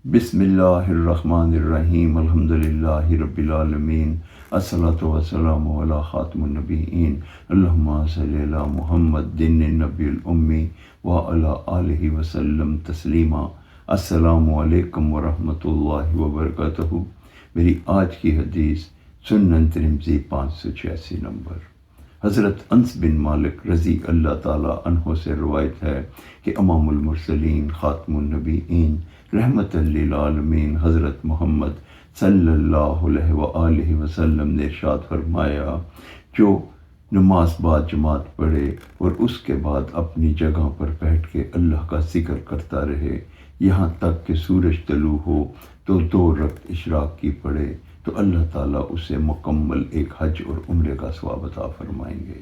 بسم اللہ الرحمن الرحیم الحمدللہ رب العالمین الصلاۃ والسلام علی خاتم النبیین اللہم صلی علی محمد النبی الامی وعلی آلہ وسلم تسلیما۔ السلام علیکم ورحمۃ اللہ وبرکاتہ۔ میری آج کی حدیث سنن ترمذی 586 نمبر۔ حضرت انس بن مالک رضی اللہ تعالی عنہ سے روایت ہے کہ امام المرسلین خاتم النبیین رحمت للعالمین حضرت محمد صلی اللہ علیہ وآلہ وسلم نے ارشاد فرمایا، جو نماز بعد جماعت پڑھے اور اس کے بعد اپنی جگہ پر بیٹھ کے اللہ کا ذکر کرتا رہے یہاں تک کہ سورج طلوع ہو تو 2 رکعت اشراق کی پڑھے تو اللہ تعالیٰ اسے مکمل ایک حج اور عمرے کا ثواب عطا فرمائیں گے۔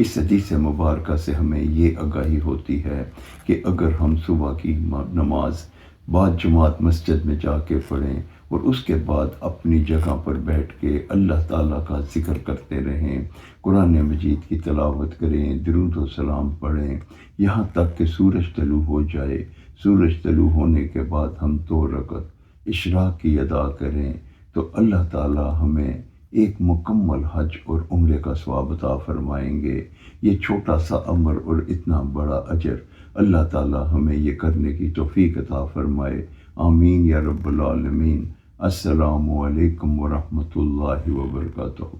اس حدیث مبارکہ سے ہمیں یہ آگاہی ہوتی ہے کہ اگر ہم صبح کی نماز بعد جماعت مسجد میں جا کے پڑھیں اور اس کے بعد اپنی جگہ پر بیٹھ کے اللہ تعالیٰ کا ذکر کرتے رہیں، قرآن مجید کی تلاوت کریں، درود و سلام پڑھیں یہاں تک کہ سورج طلوع ہو جائے۔ سورج طلوع ہونے کے بعد ہم 2 رکعت اشراق کی ادا کریں تو اللہ تعالیٰ ہمیں ایک مکمل حج اور عمرے کا ثواب عطا فرمائیں گے۔ یہ چھوٹا سا امر اور اتنا بڑا اجر، اللہ تعالیٰ ہمیں یہ کرنے کی توفیق عطا فرمائے۔ آمین یا رب العالمین۔ السلام علیکم ورحمۃ اللہ وبرکاتہ۔